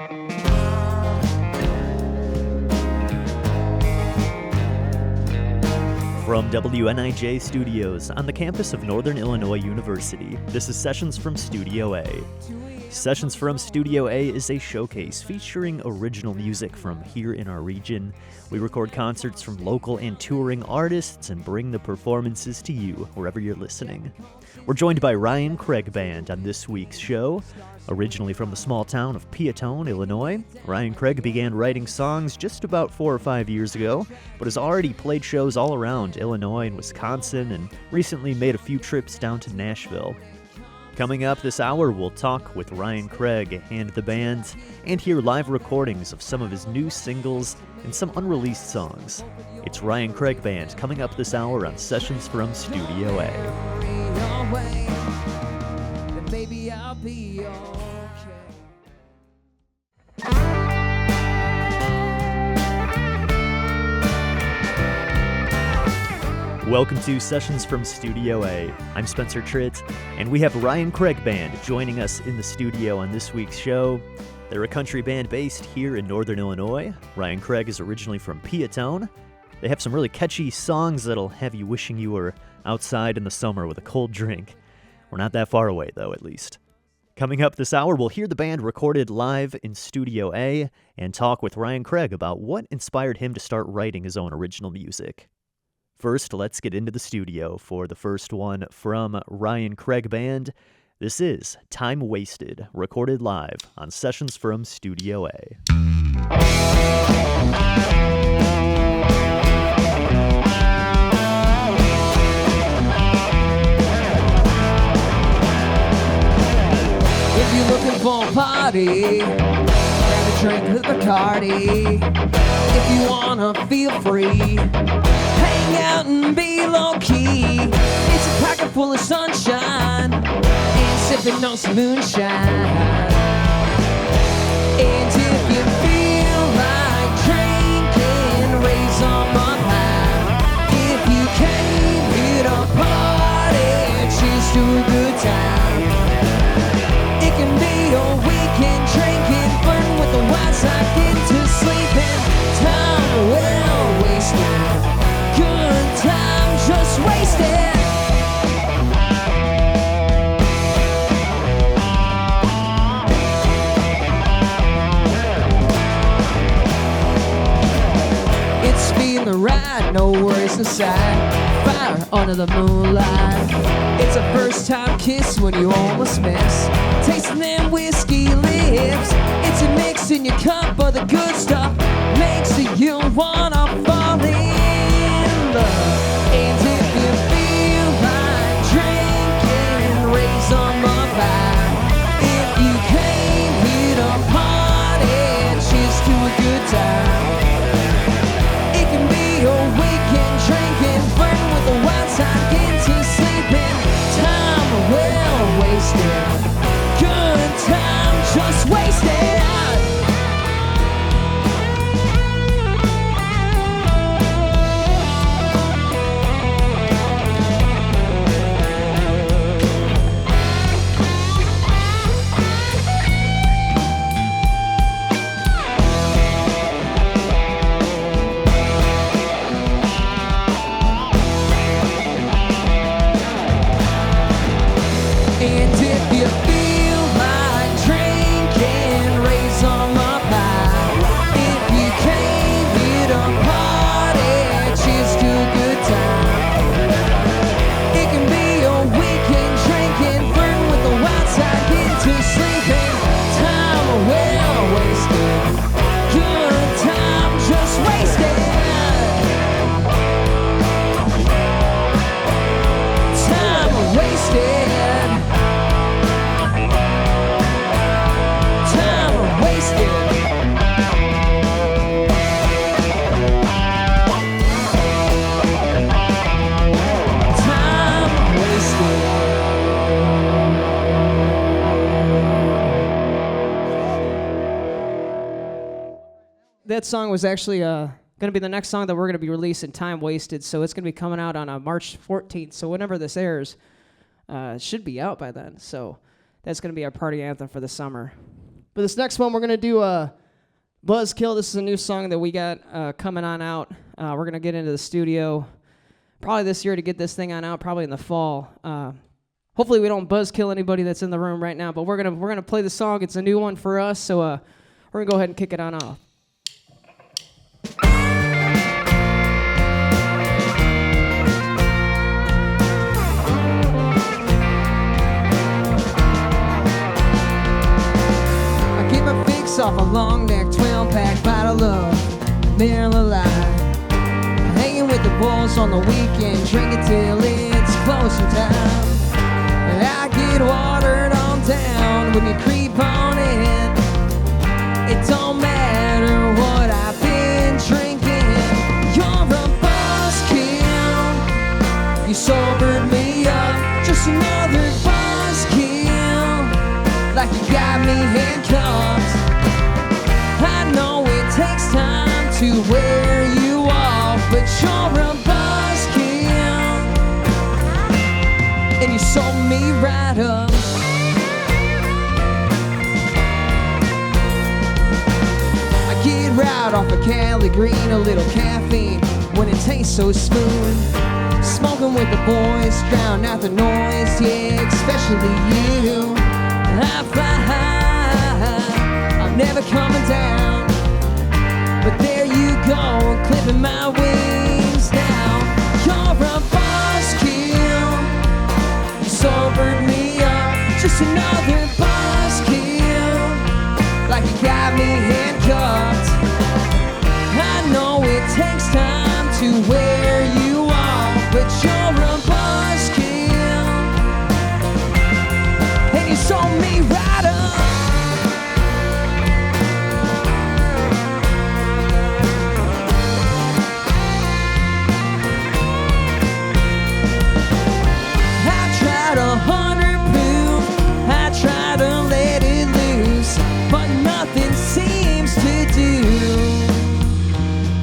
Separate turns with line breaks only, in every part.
From WNIJ Studios on the campus of Northern Illinois University, this is Sessions from Studio A. Sessions from Studio A is a showcase featuring original music from here in our region. We record concerts from local and touring artists and bring the performances to you wherever you're listening. We're joined by Ryan Craig Band on this week's show. Originally from the small town of Piatone, Illinois, Ryan Craig began writing songs just about 4 or 5 years ago, but has already played shows all around Illinois and Wisconsin, and recently made a few trips down to Nashville. Coming up this hour, we'll talk with Ryan Craig and the band, and hear live recordings of some of his new singles and some unreleased songs. It's Ryan Craig Band coming up this hour on Sessions from Studio A.
Maybe I'll be okay.
Welcome to Sessions from Studio A. I'm Spencer Tritt, and we have Ryan Craig Band joining us in the studio on this week's show. They're a country band based here in Northern Illinois. Ryan Craig is originally from Piatone. They have some really catchy songs that'll have you wishing you were outside in the summer with a cold drink. We're not that far away, though, at least. Coming up this hour, we'll hear the band recorded live in Studio A and talk with Ryan Craig about what inspired him to start writing his own original music. First, let's get into the studio for the first one from Ryan Craig Band. This is Time Wasted, recorded live on Sessions from Studio A.
If you're looking for a party, grab a drink with Bacardi. If you wanna feel free, hang out and be low-key. It's a pocket full of sunshine and sipping on some moonshine. And if you feel like drinking, raise on my high. If you came here to party, cheers to a good time. It can be a weekend drinking, flirting with the white side, getting to sleeping. Time well wasted, good time just wasted. It's feeling the ride, no worries inside. Fire under the moonlight. It's a first time kiss when you almost miss. Tasting them whiskey lips. It's a mix in your cup of the good stuff. Makes you wanna fall in love. And if you feel like drinking, raise on my vibe. If you came here to party, cheers to a good time. It can be a weekend drinking, flirting with the wild side, getting to sleeping. Time well wasted, good time just wasted. And if you feel like drinking, raise on my vibe. If you came here to party, cheers to a good time. It can be a weekend drinking, flirting with the wild side, getting to sleeping. Time well wasted, good time just wasted. Time wasted. Time wasted. Time wasted. That song was actually going to be the next song that we're going to be releasing, Time Wasted. So it's going to be coming out on March 14th. So whenever this airs, it should be out by then. So that's going to be our party anthem for the summer. But For this next one, we're going to do Buzzkill. This is a new song that we got coming on out. We're going to get into the studio probably this year to get this thing on out, probably in the fall. Hopefully we don't buzzkill anybody that's in the room right now, but we're gonna play the song. It's a new one for us, so we're going to go ahead and kick it on off. Off a long neck 12-pack bottle of Miller Lite, hanging with the boys on the weekend, drink it till it's closing time. And I get watered on down when you creep on in. It don't matter what I've been drinking. You're a buzzkill. You sobered me up. Just another buzzkill. Like you got me handcuffed. I know it takes time to wear you off, but you're a buzzkill, and you sold me right up. I get right off of Cali Green, a little caffeine when it tastes so smooth. Smoking with the boys, drown out the noise, yeah, especially you. I fly high, I'm never coming down, but there you go, clipping my wings down. You're a buzzkill, you sobered me up, just another buzzkill, like you got me handcuffed. I know it takes time to wear you off, but you're a buzzkill, and you sold me right up.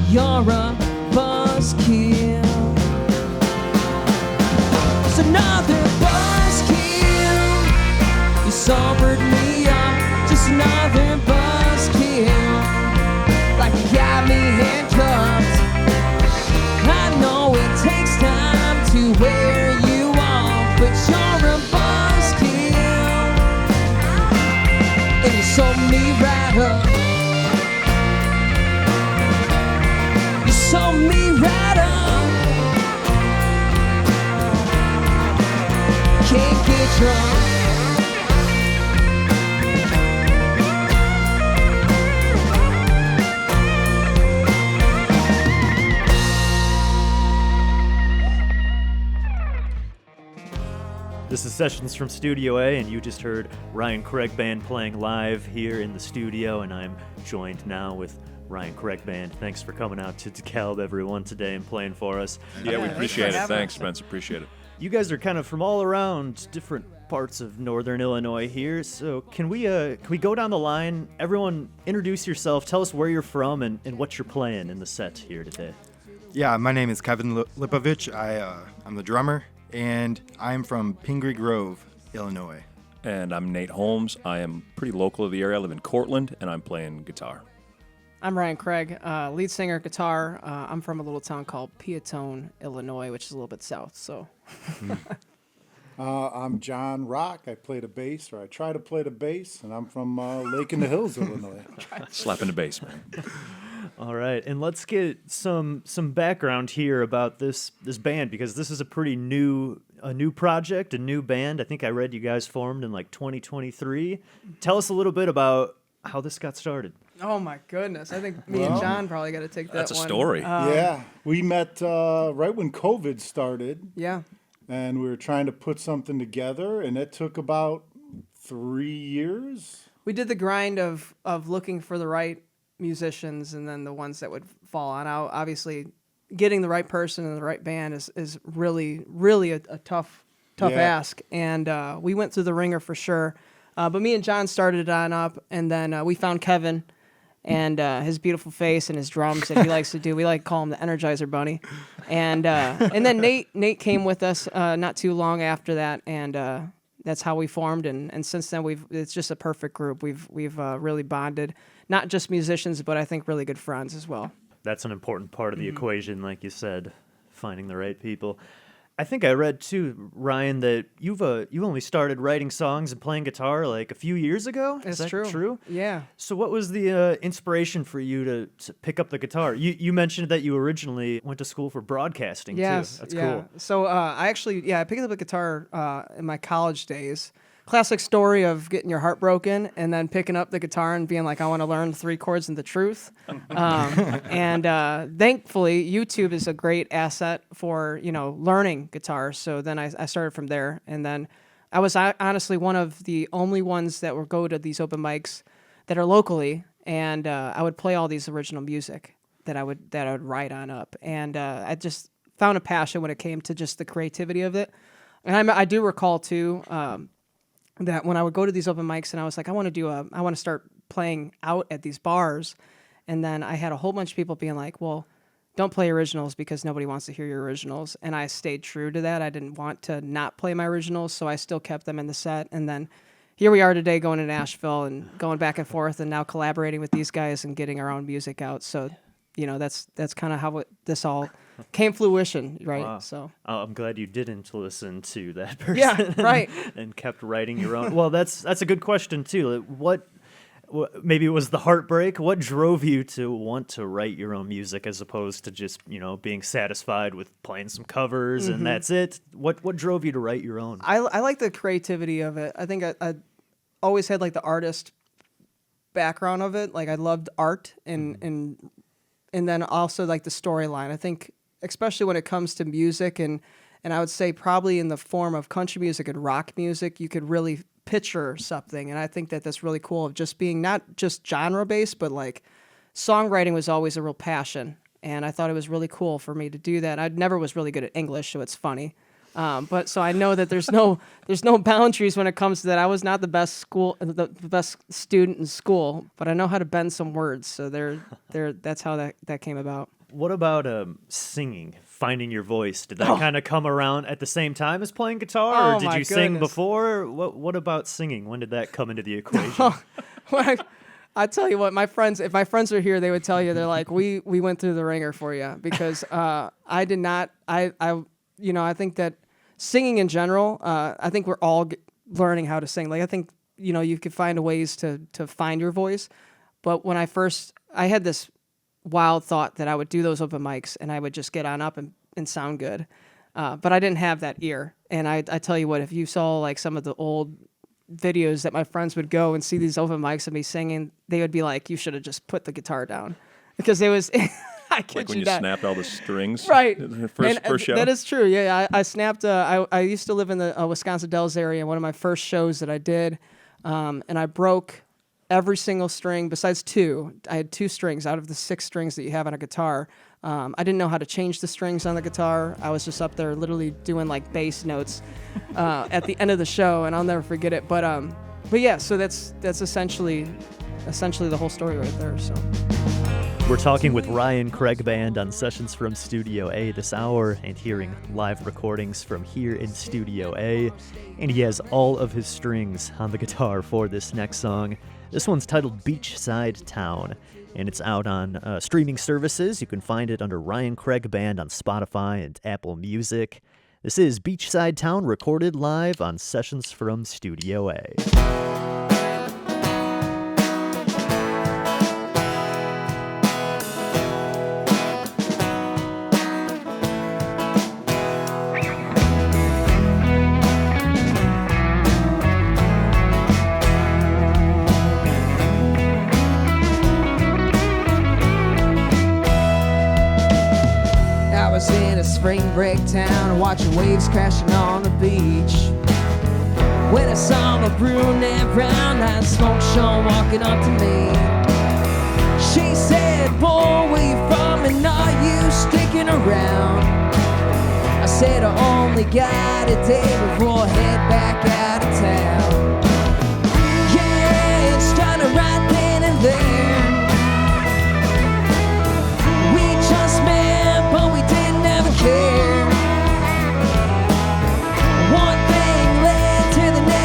You're a buzzkill. It's another buzzkill. You sobered me up. Just another buzzkill. Like you got me handcuffed. I know it takes time to wear you off, but you're a buzzkill, and you sold me right up. Sold me right up. Can't get drunk.
This is Sessions from Studio A, and you just heard Ryan Craig Band playing live here in the studio, and I'm joined now with Ryan Craig Band. Thanks for coming out to DeKalb, everyone, today and playing for us.
Yeah, we appreciate it. Thanks, Spence. Appreciate it.
You guys are kind of from all around different parts of northern Illinois here, so can we go down the line? Everyone, introduce yourself. Tell us where you're from and what you're playing in the set here today.
Yeah, my name is Kevin Lipovich. I'm the drummer, and I'm from Pingree Grove, Illinois.
And I'm Nate Holmes. I am pretty local to the area. I live in Cortland, and I'm playing guitar.
I'm Ryan Craig, lead singer, guitar. I'm from a little town called Peatone, Illinois, which is a little bit south. So,
I'm John Rock. I play the bass, or I try to play the bass, and I'm from Lake in the Hills, Illinois.
Slapping the bass, man.
All right, and let's get some background here about this band, because this is a pretty new project, a new band. I think I read you guys formed in like 2023. Tell us a little bit about how this got started.
oh my goodness, I think me and John probably got to take that one.
That's a story.
Yeah, we met right when COVID started.
Yeah.
And we were trying to put something together, and it took about 3 years.
We did the grind of looking for the right musicians and then the ones that would fall on out. Obviously, getting the right person and the right band is really, really a tough ask. And we went through the ringer for sure. But me and John started it on up, and then we found Kevin and his beautiful face and his drums that he likes to do. We like to call him the Energizer Bunny. And then Nate came with us not too long after that, and that's how we formed, and since then it's just a perfect group. We've really bonded, not just musicians, but I think really good friends as well.
That's an important part of the equation, like you said, finding the right people. I think I read too, Ryan, that you only started writing songs and playing guitar like a few years ago. Is that true?
Yeah.
So what was the inspiration for you to pick up the guitar? You mentioned that you originally went to school for broadcasting
Yes,
too. That's
yeah.
cool.
So I picked up a guitar in my college days. Classic story of getting your heart broken and then picking up the guitar and being like, I want to learn 3 chords and the truth. And thankfully, YouTube is a great asset for, learning guitar. So then I started from there. And then I was honestly one of the only ones that would go to these open mics that are locally. And I would play all these original music that I would write on up. And I just found a passion when it came to just the creativity of it. And I do recall, too, that when I would go to these open mics and I was like, I want to start playing out at these bars. And then I had a whole bunch of people being like, well, don't play originals because nobody wants to hear your originals. And I stayed true to that. I didn't want to not play my originals, so I still kept them in the set. And then here we are today going to Nashville and going back and forth and now collaborating with these guys and getting our own music out. So, that's kind of how this all came fruition, right?
Wow.
So
I'm glad you didn't listen to that person.
Yeah, right.
and kept writing your own. Well, that's a good question too. What maybe it was the heartbreak. What drove you to want to write your own music as opposed to just being satisfied with playing some covers and that's it? What drove you to write your own?
I like the creativity of it. I think I always had like the artist background of it. Like I loved art and then also like the storyline. I think especially when it comes to music and I would say probably in the form of country music and rock music, you could really picture something. And I think that that's really cool of just being not just genre based, but like songwriting was always a real passion. And I thought it was really cool for me to do that. I never was really good at English, so it's funny. But so I know that there's no boundaries when it comes to that. I was not the best student in school, but I know how to bend some words. So that's how that came about.
What about singing, finding your voice? Did that kind of come around at the same time as playing guitar, or did you sing before? What about singing? When did that come into the equation?
I tell you what, if my friends are here, they would tell you, they're like, we went through the ringer for you because I did not. I think that singing in general, I think we're all learning how to sing. Like I think you could find ways to find your voice, but when I had this wild thought that I would do those open mics and I would just get on up and sound good. But I didn't have that ear. And I tell you what, if you saw like some of the old videos that my friends would go and see these open mics of me singing, they would be like, you should have just put the guitar down. Because it was, I kid
like when you
not.
snapped all the strings.
Right.
The first show.
That is true. Yeah, I snapped, I used to live in the Wisconsin Dells area. One of my first shows that I did, and I broke every single string besides 2. I had 2 strings out of the 6 strings that you have on a guitar. I didn't know how to change the strings on the guitar. I was just up there literally doing like bass notes at the end of the show, and I'll never forget it. But yeah, so that's essentially the whole story right there. So
we're talking with Ryan Craig Band on Sessions from Studio A this hour and hearing live recordings from here in Studio A. And he has all of his strings on the guitar for this next song. This one's titled Beachside Town, and it's out on streaming services. You can find it under Ryan Craig Band on Spotify and Apple Music. This is Beachside Town, recorded live on Sessions from Studio A.
Spring break town, watching waves crashing on the beach. When I saw my brunette brown-eyed smoke show walking up to me, she said, boy, where you from and are you sticking around? I said, I only got a day before I head back out of town. Yeah, it started right then and there. We just met, but we didn't ever care. One thing led to the next.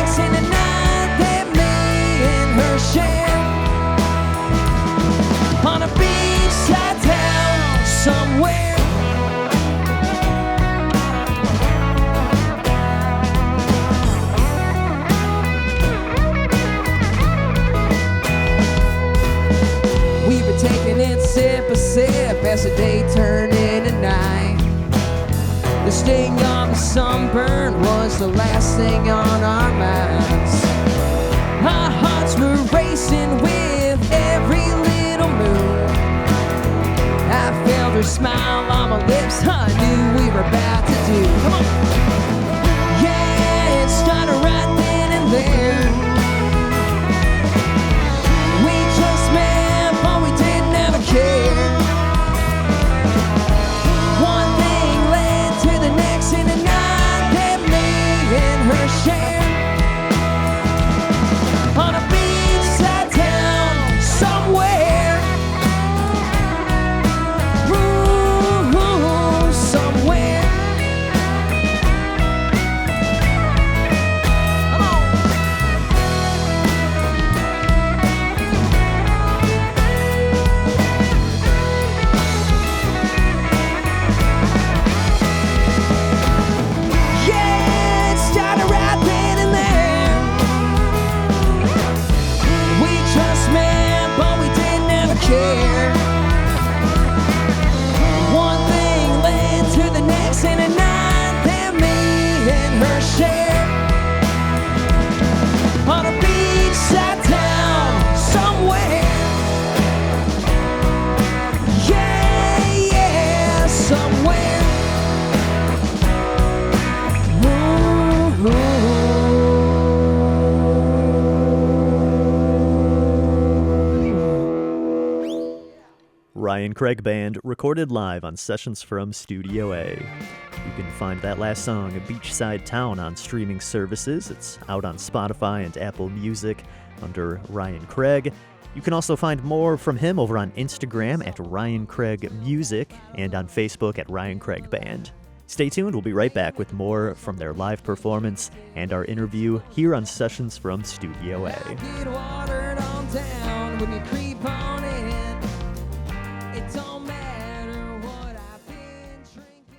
sip a sip as the day turned into night. The sting of the sunburn was the last thing on our minds. Our hearts were racing with every little move. I felt her smile on my lips, I knew we were about to do. Come on. Yeah, it started right then and there. We just met, but we didn't ever care. One thing led to the next, and a night that me and her share. On a beachside town somewhere. Ooh, somewhere. Come on. Yeah, it started right then and there. We just met, but we didn't ever care. One thing led to the next, and a night that me and her share. On a beachside town somewhere. Yeah, yeah, somewhere.
Ryan Craig Band, recorded live on Sessions from Studio A. You can find that last song, Beachside Town, on streaming services. It's out on Spotify and Apple Music under Ryan Craig. You can also find more from him over on Instagram at Ryan Craig Music and on Facebook at Ryan Craig Band. Stay tuned, we'll be right back with more from their live performance and our interview here on Sessions from Studio A.
Get watered on down when you creep on in. It don't matter what I've been drinking.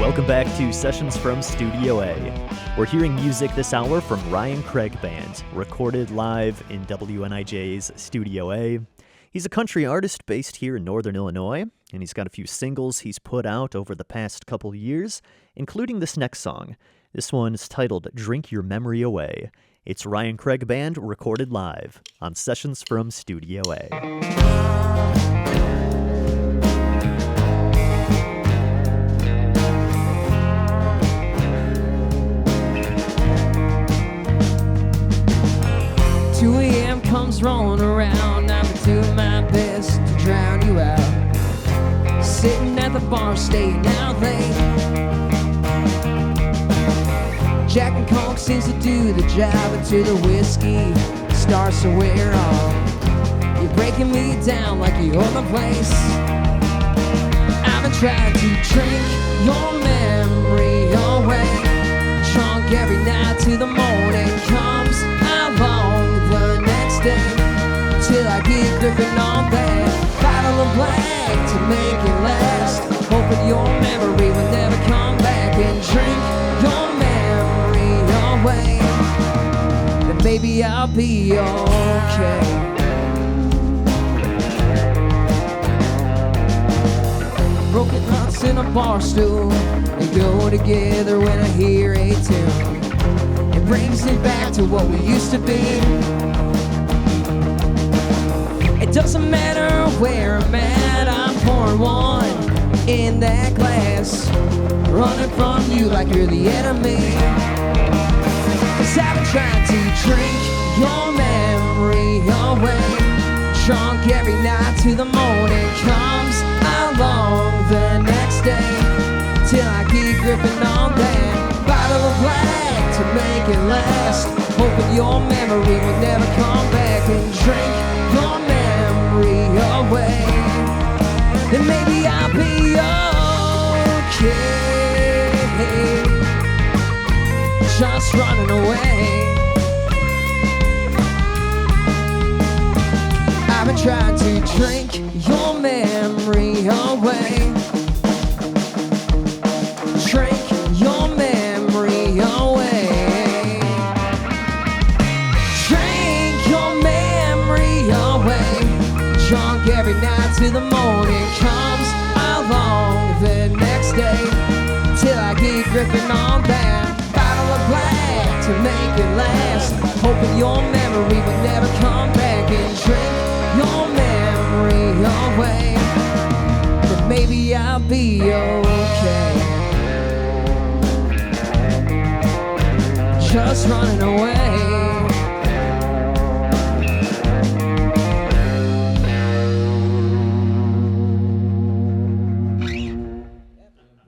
Welcome back to Sessions from Studio A. We're hearing music this hour from Ryan Craig Band, recorded live in WNIJ's Studio A. He's a country artist based here in Northern Illinois, and he's got a few singles he's put out over the past couple years, including this next song. This one is titled Drink Your Memory Away. It's Ryan Craig Band, recorded live on Sessions from Studio A.
2 a.m. comes rolling around. I'm doing my best to drown you out. Sitting at the bar, staying out late. Jack and Coke seems to do the job until the whiskey starts to wear off. You're breaking me down like you own the place. I've been trying to drink your memory away. Drunk every night till the morning comes along the next day. Till I get gripping on that bottle of black to make it last. Hoping your memory will never come back and drink your memory away. Then maybe I'll be okay. Broken hearts in a bar stool, they go together when I hear a tune. It brings me back to what we used to be. It doesn't matter where I'm at, I'm pouring one in that glass, running from you like you're the enemy. 'Cause I've been trying to drink your memory away. Drunk every night till the morning comes along the next day. Till I keep gripping on that bottle of black to make it last. Hoping your memory will never come back and drink your memory away. Then maybe I'll be okay. Just running away. I've been trying to drink your memory away. Drink your memory away. Drink your memory away. till the morning comes along the next day, till I keep gripping on that bottle of black to make it last, hoping your memory will never come back and drink your memory away. Then maybe I'll be okay, just running away.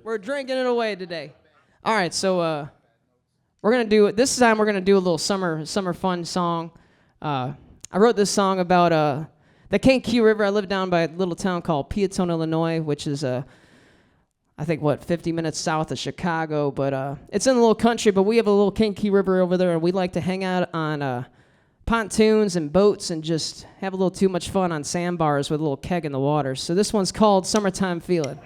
We're drinking it away today. All right, so we're gonna do it. This time we're gonna do a little summer fun song. I wrote this song about the Kankakee River. I live down by a little town called Peatone, Illinois, which is I think 50 minutes south of Chicago, but it's in the little country. But we have a little Kankakee River over there, and we like to hang out on pontoons and boats and just have a little too much fun on sandbars with a little keg in the water. So this one's called "Summertime Feelin'."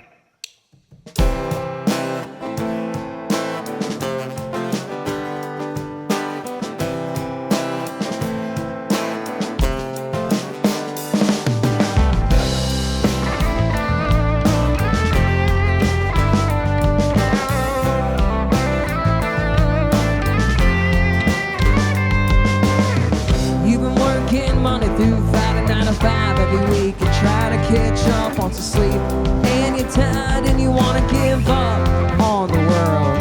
Monday through Friday, 9 to 5 every week, and try to catch up on some sleep. And you're tired and you wanna give up on the world,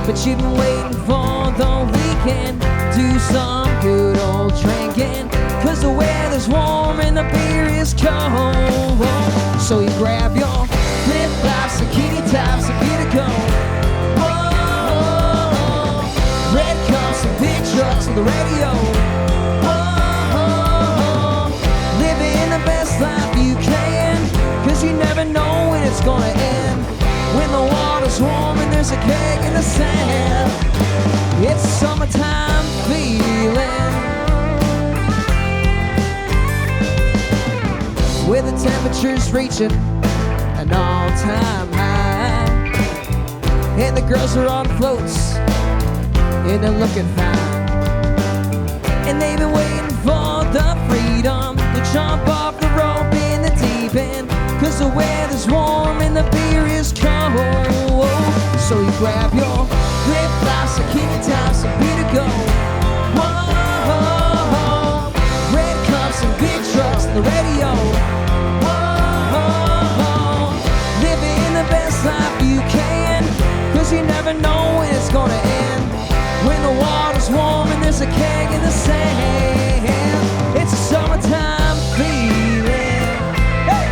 but you've been waiting for the weekend. Do some good old drinking, 'cause the weather's warm and the beer is cold. So you grab your flip-flops, bikini tops, and beer to go. Red cups and big trucks on the radio. Best life you can, 'cause you never know when it's gonna end. When the water's warm and there's a keg in the sand, it's summertime feeling, where the temperature's reaching an all-time high, and the girls are on floats and they're looking fine, and they've been waiting for the freedom to jump off the rope in the deep end, 'cause the weather's warm and the beer is cold. So you grab your flip-flops, bikini tops, and beer to go. Whoa, red cups and big trucks and the radio. Whoa, living the best life you can, 'cause you never know when it's gonna end. When the water's warm and there's a keg in the sand, it's a summertime feeling. Hey!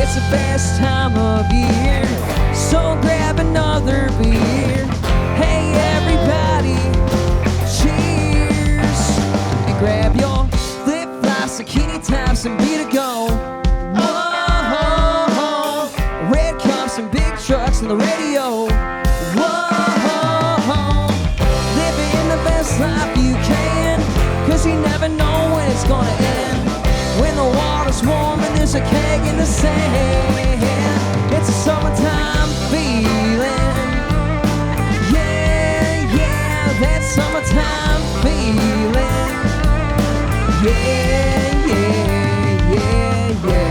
It's the best time of year, so grab another beer. Hey everybody, cheers! And grab your flip-flops, bikini tops, and beer to go. Red cups and big trucks on the radio. Whoa, living the best life you can, 'cause you never know when it's gonna end. When the water's warm and there's a keg in the sand, it's a summertime feeling. Yeah, yeah, that summertime feeling. Yeah, yeah, yeah, yeah.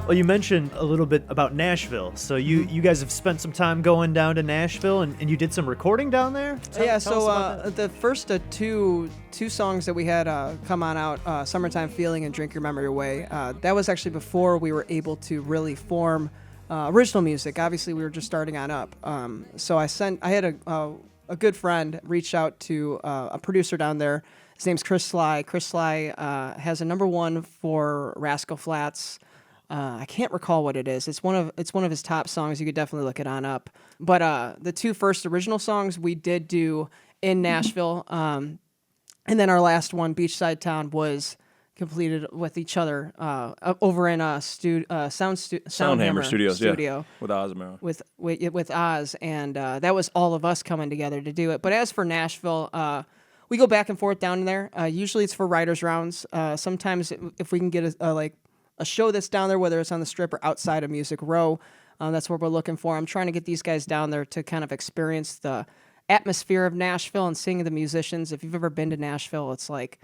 Well, you mentioned a little bit about Nashville. So you guys have spent some time going down to Nashville, and you did some recording down there?
Tell
us about that.
The first two songs that we had come on out, Summertime Feeling and Drink Your Memory Away, that was actually before we were able to really form original music. Obviously, we were just starting on up. So I had a good friend reach out to a producer down there. His name's Chris Sly. Chris Sly has a #1 for Rascal Flatts. I can't recall what it is. It's one of his top songs. You could definitely look it on up. But the two first original songs we did do in Nashville, and then our last one, Beachside Town, was completed with each other over in Soundhammer
Studios,
studio
with Oz Amaro.
With Oz, and that was all of us coming together to do it. But as for Nashville, we go back and forth down there. Usually it's for writers' rounds. Sometimes if we can get a show that's down there, whether it's on the Strip or outside of Music Row. That's what we're looking for. I'm trying to get these guys down there to kind of experience the atmosphere of Nashville and seeing the musicians. If you've ever been to Nashville, it's like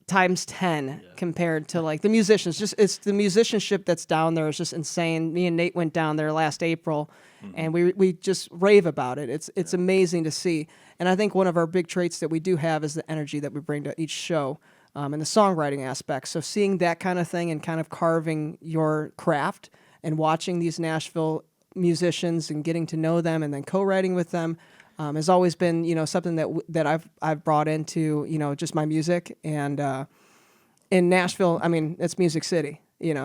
times 10 compared to like the musicians. Just it's the musicianship that's down there is just insane. Me and Nate went down there last April, and we just rave about it. It's amazing to see. And I think one of our big traits that we do have is the energy that we bring to each show, and the songwriting aspect. So seeing that kind of thing and kind of carving your craft and watching these Nashville musicians and getting to know them and then co-writing with them has always been, something that I've brought into, just my music. And in Nashville, I mean, it's Music City,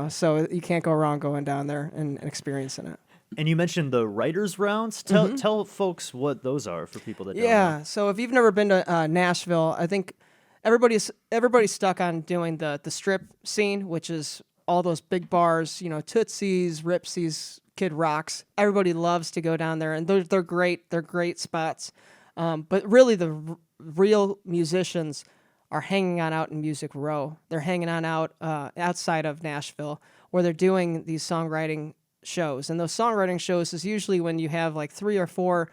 so you can't go wrong going down there and experiencing it.
And you mentioned the writers' rounds. Tell folks what those are for people that don't know.
Yeah, so if you've never been to Nashville, I think everybody's stuck on doing the Strip scene, which is all those big bars, Tootsie's, Ripsies, Kid Rock's. Everybody loves to go down there, and they're great. They're great spots. But really, the real musicians are hanging on out in Music Row. They're hanging on out outside of Nashville, where they're doing these songwriting shows. And those songwriting shows is usually when you have like 3 or 4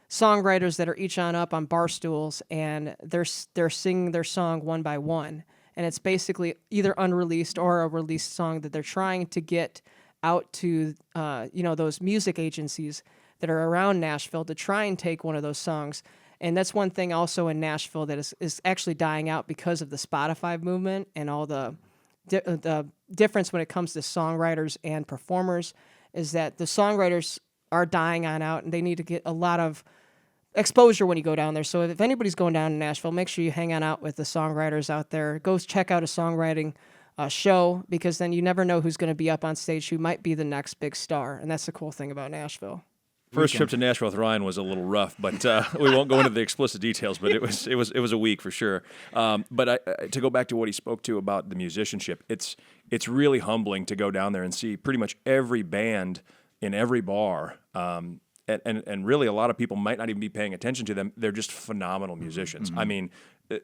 songwriters that are each up on bar stools, and they're singing their song one by one. And it's basically either unreleased or a released song that they're trying to get out to, those music agencies that are around Nashville to try and take one of those songs. And that's one thing also in Nashville that is actually dying out because of the Spotify movement and all the difference when it comes to songwriters and performers is that the songwriters are dying on out, and they need to get a lot of exposure when you go down there. So if anybody's going down to Nashville, make sure you hang on out with the songwriters out there. Go check out a songwriting show, because then you never know who's going to be up on stage, who might be the next big star. And that's the cool thing about Nashville.
First trip to Nashville with Ryan was a little rough, but we won't go into the explicit details. But it was a week for sure. But to go back to what he spoke to about the musicianship, it's really humbling to go down there and see pretty much every band in every bar. And really, a lot of people might not even be paying attention to them. They're just phenomenal musicians. I mean,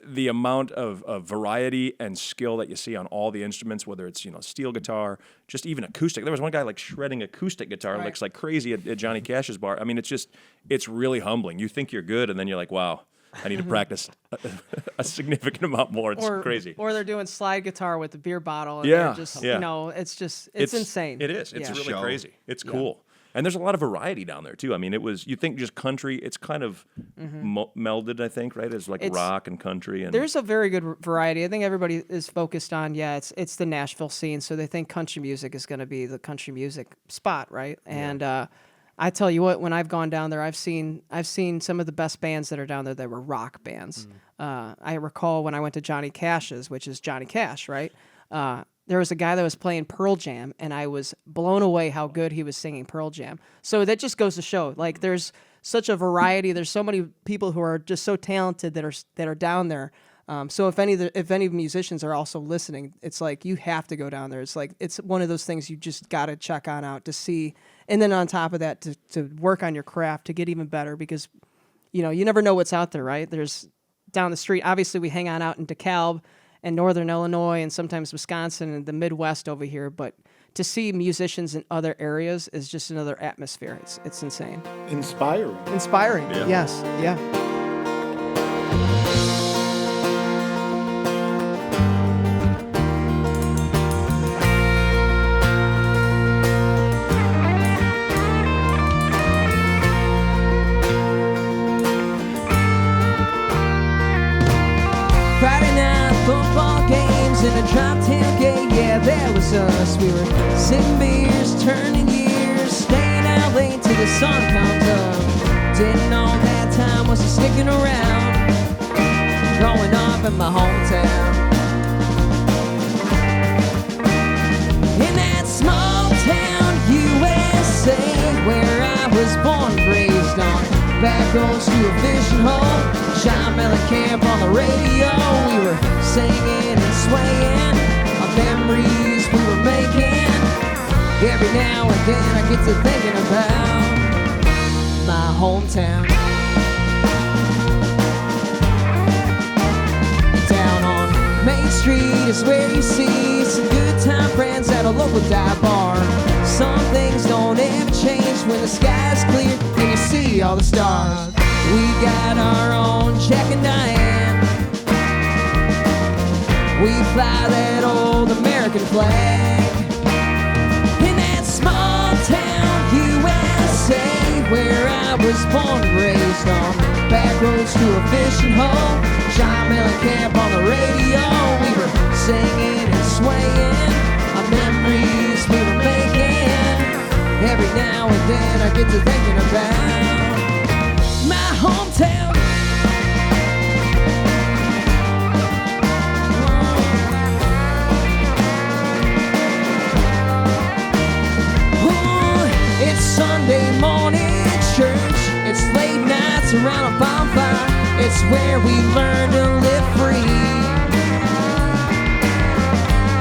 the amount of variety and skill that you see on all the instruments, whether it's steel guitar, just even acoustic. There was one guy like shredding acoustic guitar,
Right.
like crazy at Johnny Cash's bar. I mean, it's really humbling. You think you're good, and then you're like, wow, I need to practice a significant amount more. It's crazy.
Or they're doing slide guitar with the beer bottle. And
Yeah,
they're just,
yeah.
it's insane.
It is. It's
Yeah.
really
Show.
crazy. It's cool. And there's a lot of variety down there too. I mean, you think just country, it's kind of melded, I think, right? It's like rock and country. And
There's a very good variety. I think everybody is focused on, it's the Nashville scene, so they think country music is going to be the country music spot, right? And I tell you what, when I've gone down there, I've seen some of the best bands that are down there that were rock bands. I recall when I went to Johnny Cash's, which is Johnny Cash, right? There was a guy that was playing Pearl Jam, and I was blown away how good he was singing Pearl Jam. So that just goes to show, like, there's such a variety. There's so many people who are just so talented that are down there. So if any musicians are also listening, it's like you have to go down there. It's like it's one of those things you just got to check on out to see, and then on top of that, to work on your craft to get even better, because you never know what's out there, right? There's down the street. Obviously, we hang out in DeKalb and Northern Illinois and sometimes Wisconsin and the Midwest over here, but to see musicians in other areas is just another atmosphere. It's insane.
Inspiring.
Inspiring.
Yeah.
Yes. Yeah. Friday night football games in a drop tailgate. Yeah, that was us. We were sipping beers, turning years, staying out late till the sun comes up. Didn't know that time wasn't sticking around. Growing up in my hometown, in that small town USA, where I was born and raised on back roads to a fishing hole. Sean Mellencamp on the radio. We were singing and swaying our memories we were making. Every now and then I get to thinking about my hometown. Down on
Main Street is where you see some good time friends at a local dive bar. Some things don't ever change when the sky's clear and you see all the stars. We got our own Jack and Diane. We fly that old American flag. In that small town USA where I was born and raised, on back roads to a fishing hole, John Mellencamp on the radio. We were singing and swaying, our memories we were making. Every now and then I get to thinking about my hometown. Ooh, it's Sunday morning at church. It's late nights around a bonfire. It's where we learn to live free.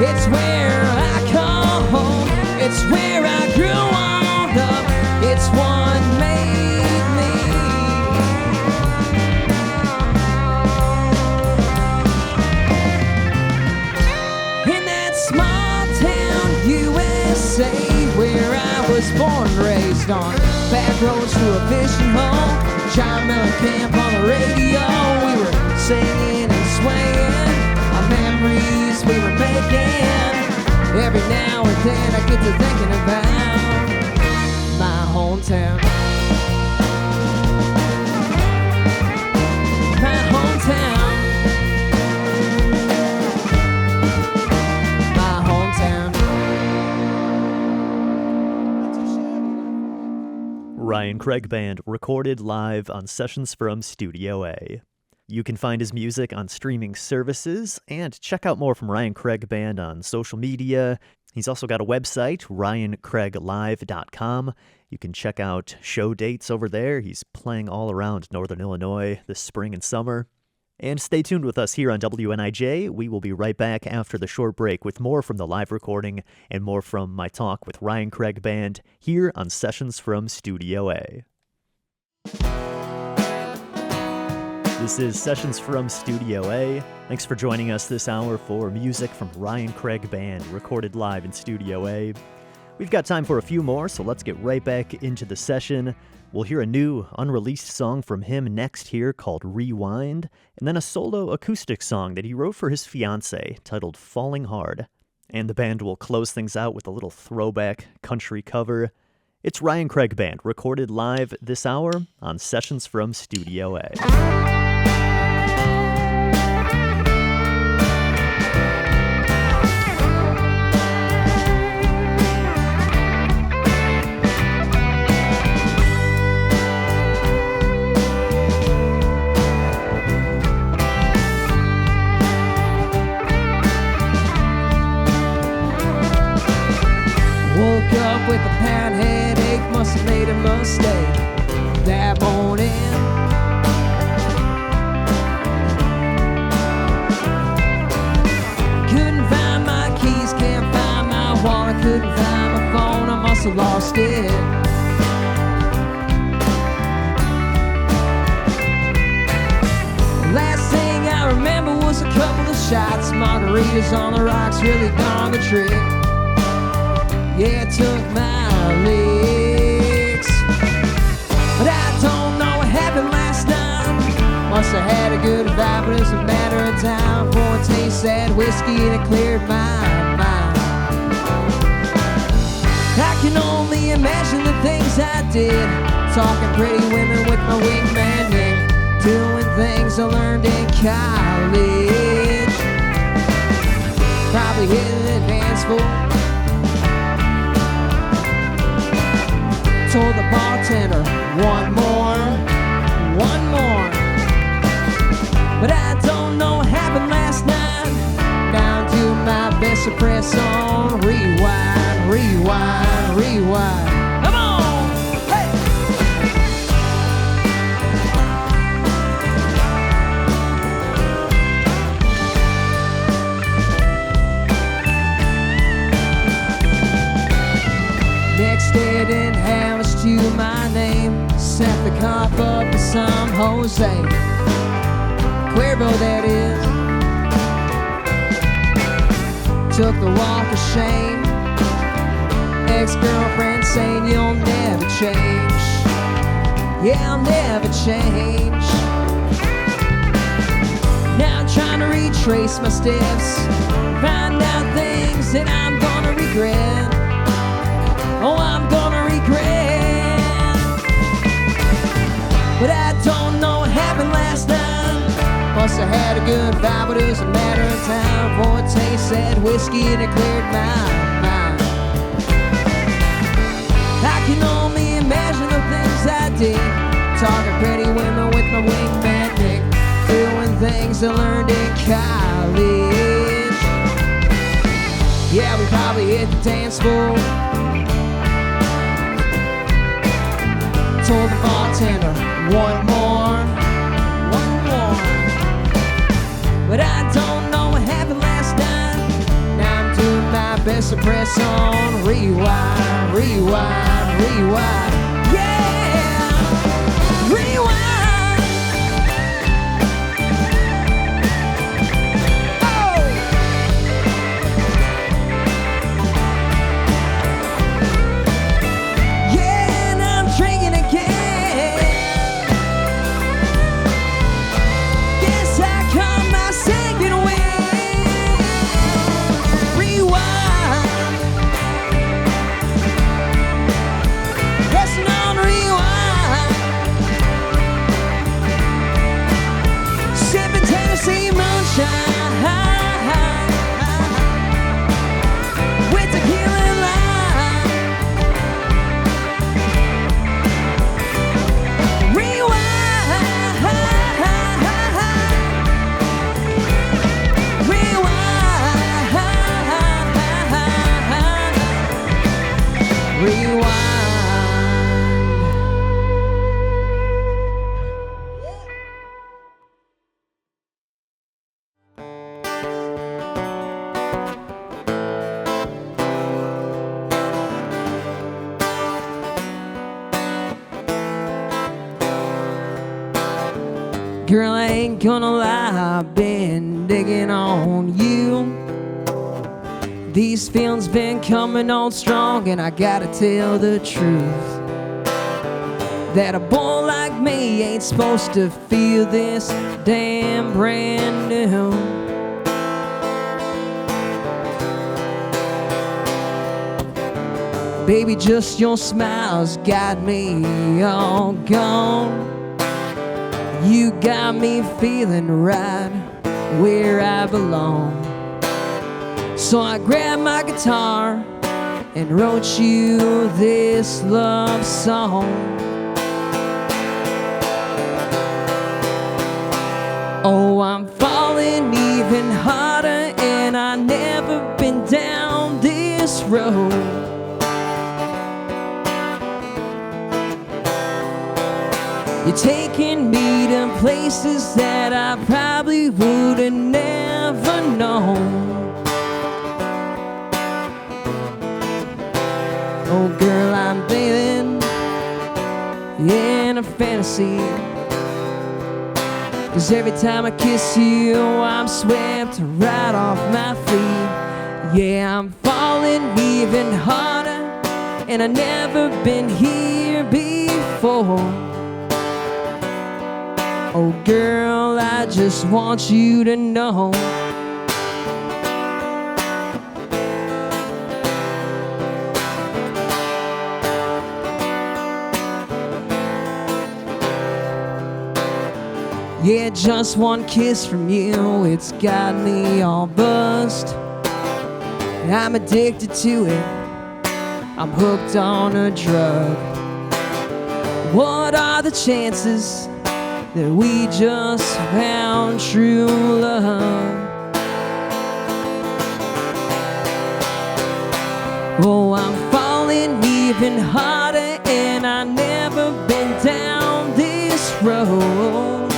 It's where I call home. It's where I grew up. It's what made me. In that small town USA where I was born and raised, on back roads to a fishing hole, John Mellencamp on the radio. We were singing and swaying, our memories we were making. Every now and then I get to thinking about my hometown. My hometown. My hometown.
Ryan Craig Band, recorded live on Sessions from Studio A. You can find his music on streaming services and check out more from Ryan Craig Band on social media. He's also got a website, ryancraiglive.com. You can check out show dates over there. He's playing all around Northern Illinois this spring and summer. And stay tuned with us here on WNIJ. We will be right back after the short break with more from the live recording and more from my talk with Ryan Craig Band here on Sessions from Studio A. This is Sessions from Studio A. Thanks for joining us this hour for music from Ryan Craig Band, recorded live in Studio A. We've got time for a few more, so let's get right back into the session. We'll hear a new, unreleased song from him next here called Rewind, and then a solo acoustic song that he wrote for his fiancée titled Falling Hard. And the band will close things out with a little throwback country cover. It's Ryan Craig Band, recorded live this hour on Sessions from Studio A.
Woke up with a pound headache, must have made a mistake that morning. Couldn't find my keys, can't find my wallet, couldn't find my phone, I must have lost it. Last thing I remember was a couple of shots, margaritas on the rocks, really gone the trick. Yeah, it took my licks, but I don't know what happened last night. Must have had a good vibe, but it's a matter of time before I taste that whiskey and it cleared my mind. I can only imagine the things I did, talking pretty women with my wingman Nick, doing things I learned in college. Probably hit an advance full. Told the bartender, one more. But I don't know what happened last night. Down to my best espresso. Rewind, rewind, rewind. Come on! Hey! Next day I didn't have much to my name. Set the car up to some Jose Cuervo, that is. took the walk of shame. Ex-girlfriend saying you'll never change. Yeah, I'll never change. Now I'm trying to retrace my steps, find out things that I'm gonna regret. Oh, I'm gonna regret. But I don't know what happened last night. Must have had a good vibe, but it was a matter of time before it tasted that whiskey and it cleared my mind. I can only imagine the things I did, talking pretty women with my wingman Nick, doing things I learned in college. Yeah, we probably hit the dance floor, told the bartender, one more. But I don't know what happened last night. Now I'm doing my best to press on. Rewind, rewind, rewind. Yeah! Rewind! Oh! Yeah, and I'm drinking again. Guess I come my second wind. Rewind. Pressing on rewind. Sipping Tennessee moonshine with tequila and lime. Rewind. Girl, I ain't gonna lie, I've been digging on you. These feelings been coming on strong, and I gotta tell the truth, that a boy like me ain't supposed to feel this damn brand new. Baby, just your smile's got me all gone. You got me feeling right where I belong. So I grabbed my guitar and wrote you this love song. Oh, I'm falling even harder, and I've never been down this road. You're taking me to places that I probably would have never known. Oh girl, I'm living in a fantasy, 'cause every time I kiss you, I'm swept right off my feet. Yeah, I'm falling even harder, and I've never been here before. Oh girl, I just want you to know. Yeah, just one kiss from you, it's got me all buzzed. I'm addicted to it, I'm hooked on a drug. What are the chances that we just found true love? Oh, I'm falling even harder, and I've never been down this road.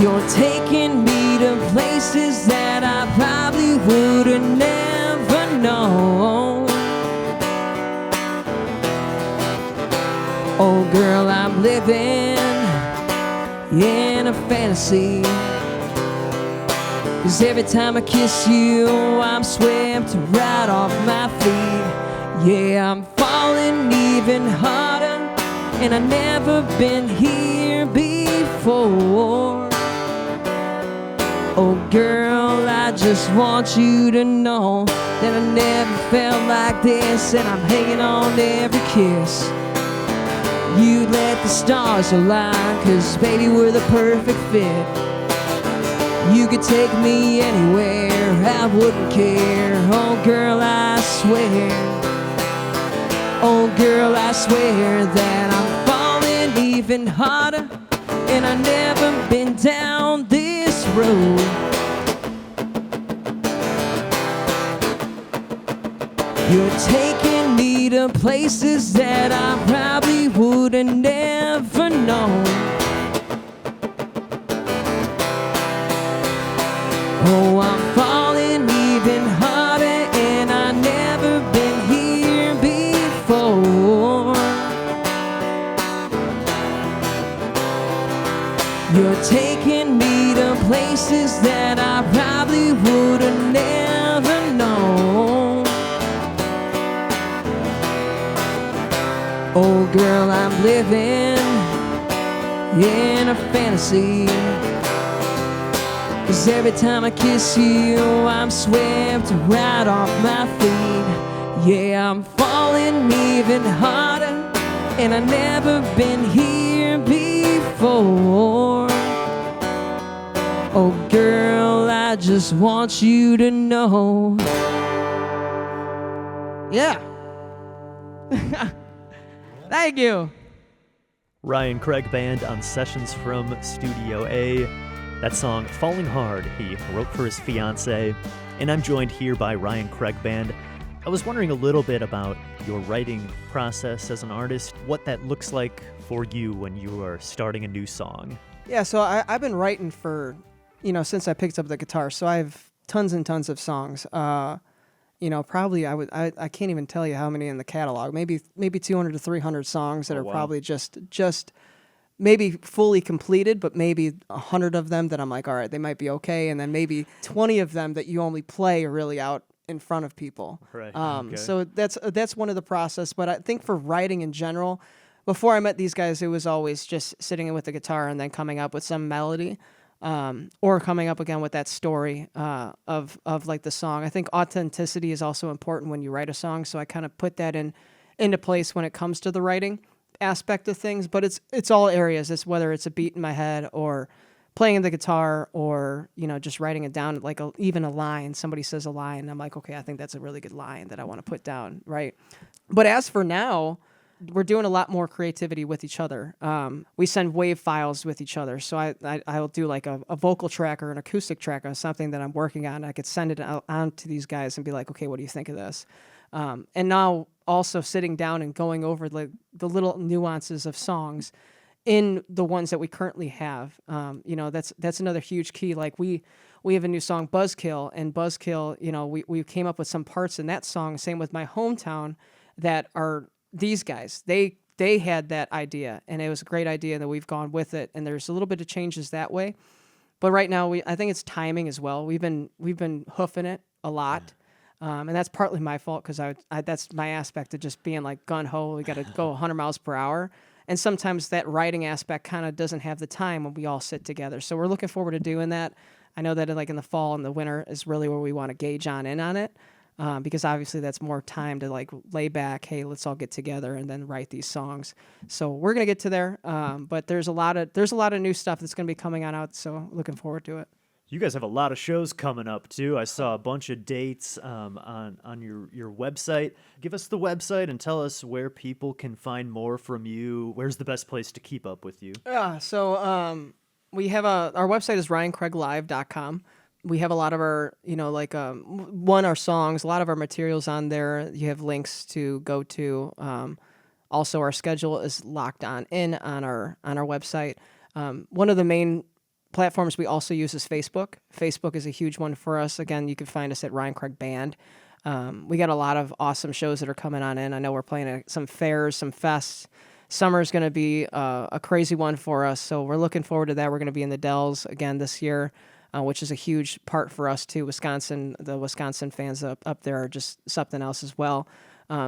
You're taking me to places that I probably would have never known. Oh girl, I'm living in a fantasy, 'Cause every time I kiss you, I'm swept right off my feet. Yeah, I'm falling even harder, and I've never been here before. Oh girl, I just want you to know that I never felt like this, and I'm hanging on to every kiss. You let the stars align, 'cause baby, we're the perfect fit. You could take me anywhere, I wouldn't care. Oh girl, I swear. Oh girl, I swear that I'm falling even harder, and I've never been down this road. You're taking me to places that I probably would have never known. Oh, I'm falling even harder, and I've never been here before. You're taking me to places that I probably would have never known. Oh girl, I'm living in a fantasy, 'cause every time I kiss you, I'm swept right off my feet. Yeah, I'm falling even harder, and I've never been here before. Oh girl, I just want you to know. Yeah. Thank you.
Ryan Craig Band on Sessions from Studio A. That song, Falling Hard, he wrote for his fiancée. And I'm joined here by Ryan Craig Band. I was wondering a little bit about your writing process as an artist, what that looks like for you when you are starting a new song.
Yeah, so I've been writing for, since I picked up the guitar. So I have tons and tons of songs. Probably I can't even tell you how many in the catalog. Maybe 200 to 300 songs that are probably just maybe fully completed, but maybe 100 of them that I'm like, all right, they might be okay, and then maybe 20 of them that you only play really out in front of people.
Right.
So that's one of the process. But I think for writing in general, before I met these guys, it was always just sitting with the guitar and then coming up with some melody. Or coming up again with that story of like the song. I think authenticity is also important when you write a song, so I kind of put that into place when it comes to the writing aspect of things. But it's all areas. It's whether it's a beat in my head or playing the guitar or just writing it down, like even a line. Somebody says a line, and I'm like, okay, I think that's a really good line that I want to put down, right? But as for now, we're doing a lot more creativity with each other. We send wave files with each other. So I'll do like a vocal track or an acoustic track or something that I'm working on. I could send it on to these guys and be like, okay, what do you think of this? And now also sitting down and going over the little nuances of songs in the ones that we currently have. That's another huge key. Like we have a new song, Buzzkill, and Buzzkill, we came up with some parts in that song, same with My Hometown, that are these guys. They had that idea, and it was a great idea that we've gone with it, and there's a little bit of changes that way. But right now, I think it's timing as well. We've been hoofing it a lot, and that's partly my fault because that's my aspect of just being like gun-ho. We got to go 100 miles per hour, and sometimes that writing aspect kind of doesn't have the time when we all sit together. So we're looking forward to doing that. I know that like in the fall and the winter is really where we want to gauge in on it. Because obviously that's more time to like lay back, hey, let's all get together and then write these songs. So we're gonna get to there, but there's a lot of new stuff that's gonna be coming out. So looking forward to it.
You guys have a lot of shows coming up too. I saw a bunch of dates on your website. Give us the website and tell us where people can find more from you. Where's the best place to keep up with you?
Yeah, so we have our website is ryancraiglive.com. We have a lot of our, our songs, a lot of our materials on there. You have links to go to. Also, our schedule is locked on our website. One of the main platforms we also use is Facebook. Facebook is a huge one for us. Again, you can find us at Ryan Craig Band. We got a lot of awesome shows that are coming on in. I know we're playing at some fairs, some fests. Summer's going to be a crazy one for us, so we're looking forward to that. We're going to be in the Dells again this year. which is a huge part for us too. Wisconsin, the Wisconsin fans up there are just something else as well.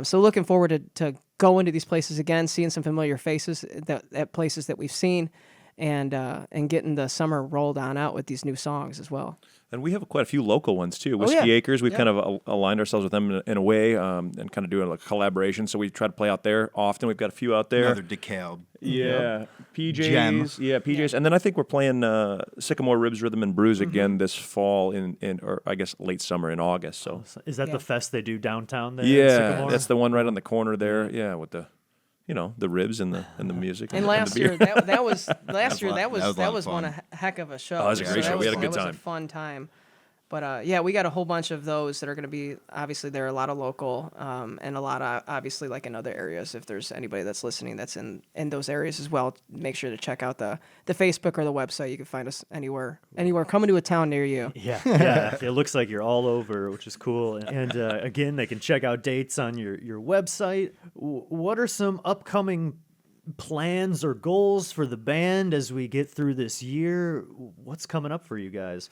So looking forward to going to these places again, seeing some familiar faces at places that we've seen, and getting the summer rolled on out with these new songs as well.
And we have quite a few local ones too. Whiskey Acres, we've
Yeah.
kind of aligned ourselves with them in a way, and kind of doing a collaboration. So we try to play out there often. We've got a few out there.
Another DeKalb.
Yeah, PJs.
Gem.
Yeah, PJs. And then I think we're playing Sycamore Ribs Rhythm and Brews again this fall or I guess late summer in August. So
Is that
Yeah.
the fest they do downtown there? in
yeah,
Sycamore?
that's the one right on the corner there. Yeah, with the the ribs and the music.
And
the
last
beer.
year, that was last year. That
that was a lot of
was one
fun.
heck of a show.
Oh, it was a great show. We had a good
That was
time.
a fun time. But yeah, we got a whole bunch of those that are going to be, obviously there are a lot of local, and a lot of obviously like in other areas. If there's anybody that's listening that's in those areas as well, make sure to check out the Facebook or the website. You can find us anywhere coming to a town near you.
Yeah. It looks like you're all over, which is cool. And again, they can check out dates on your website. What are some upcoming plans or goals for the band as we get through this year? What's coming up for you guys?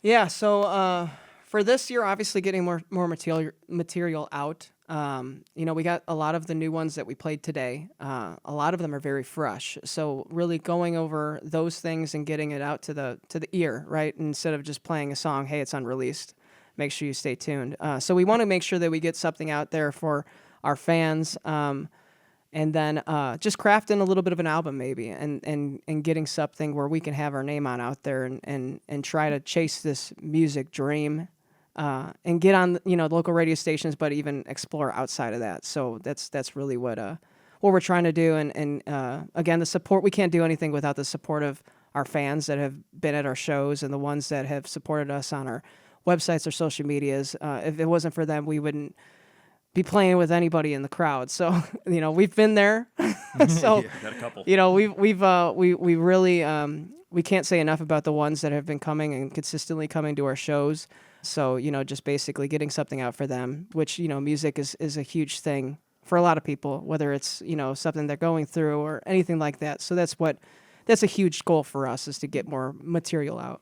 Yeah, so for this year, obviously getting more material out. We got a lot of the new ones that we played today. A lot of them are very fresh. So really going over those things and getting it out to the ear, right? Instead of just playing a song, hey, it's unreleased. Make sure you stay tuned. So we want to make sure that we get something out there for our fans. And then just crafting a little bit of an album maybe, and getting something where we can have our name on out there, and try to chase this music dream, and get on local radio stations, but even explore outside of that. So that's really what we're trying to do. And again, the support, we can't do anything without the support of our fans that have been at our shows and the ones that have supported us on our websites or social medias. If it wasn't for them, we wouldn't be playing with anybody in the crowd. So, we've been there. So,
Got a couple.
we really, we can't say enough about the ones that have been coming and consistently coming to our shows. So, just basically getting something out for them, which, music is a huge thing for a lot of people, whether it's, something they're going through or anything like that. So that's a huge goal for us, is to get more material out.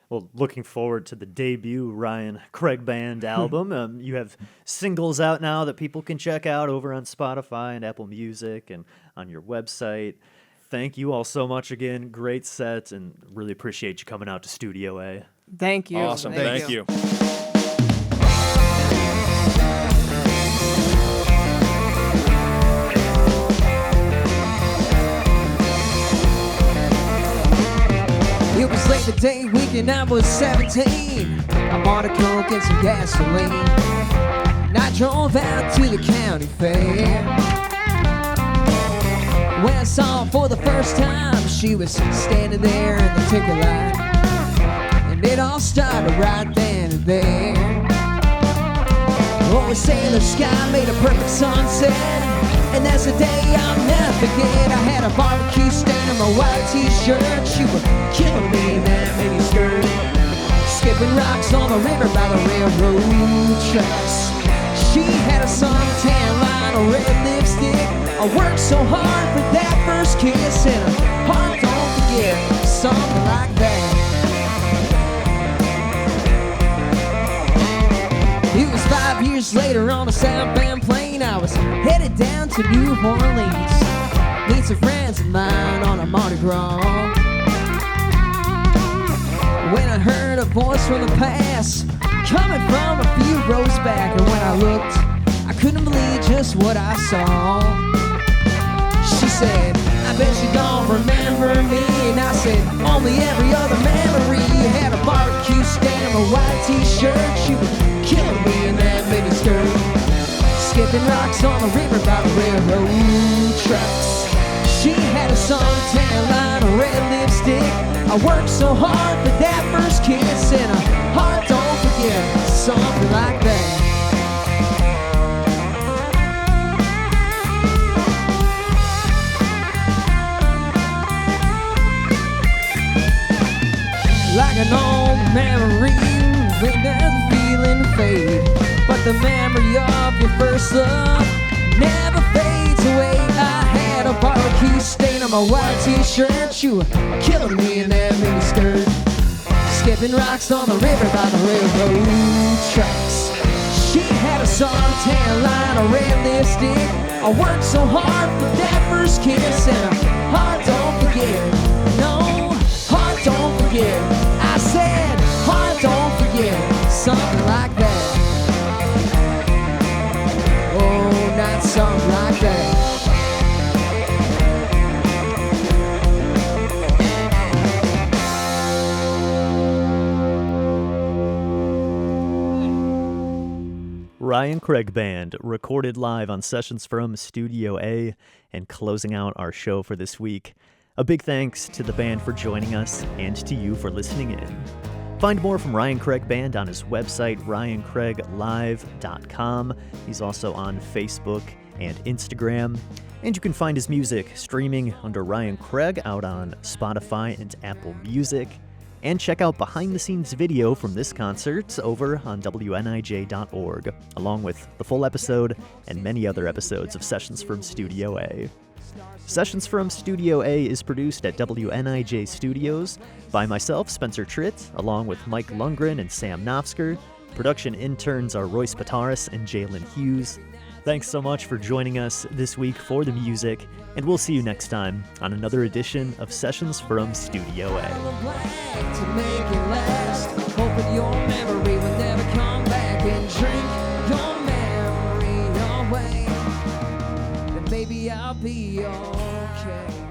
Well, looking forward to the debut Ryan Craig Band album. You have singles out now that people can check out over on Spotify and Apple Music and on your website. Thank you all so much again. Great set, and really appreciate you coming out to Studio A.
Thank you.
Awesome. Thank you.
It was late the day weekend, I was 17. I bought a Coke and some gasoline, and I drove out to the county fair. When I saw her for the first time, she was standing there in the ticket line, and it all started right then and there. Oh, a sailor sky made a perfect sunset, and that's the day I'll never forget. I had a barbecue stain on my white t-shirt. She was killing me in that mini skirt, skipping rocks on the river by the railroad tracks. She had a suntan line, a red lipstick. I worked so hard for that first kiss, and her heart don't forget, something like that. It was 5 years later on a southbound plane. I was headed down to New Orleans, meet some friends of mine on a Mardi Gras. When I heard a voice from the past, coming from a few rows back, and when I looked, I couldn't believe just what I saw. She said, I bet you don't remember me. And I said, only every other memory. You had a barbecue stain on a white t-shirt. She was killing me in that mini skirt, skipping rocks on the river by the railroad tracks. She had a suntan line, a red lipstick. I worked so hard for that first kiss, and her heart don't forget, something like that. Like an old memory, when does the feeling fade? But the memory of your first love never fades away. I had a barbecue stain on my white t-shirt. You were killing me in that mini skirt, skipping rocks on the river by the railroad tracks. She had a suntan line, a red lipstick. I worked so hard for that first kiss, and her heart don't forget. No, heart don't forget. I said, heart don't forget. Something like that. Oh, not something like that.
Ryan Craig Band, recorded live on Sessions from Studio A, and closing out our show for this week. A big thanks to the band for joining us, and to you for listening in. Find more from Ryan Craig Band on his website, ryancraiglive.com. He's also on Facebook and Instagram. And you can find his music streaming under Ryan Craig out on Spotify and Apple Music. And check out behind-the-scenes video from this concert over on WNIJ.org, along with the full episode and many other episodes of Sessions from Studio A. Sessions from Studio A is produced at WNIJ Studios by myself, Spencer Tritt, along with Mike Lundgren and Sam Knopsker. Production interns are Royce Pataris and Jalen Hughes. Thanks so much for joining us this week for the music, and we'll see you next time on another edition of Sessions from Studio A.
To make it last, hoping your memory will never come back and drink your memory away. Then maybe I'll be okay.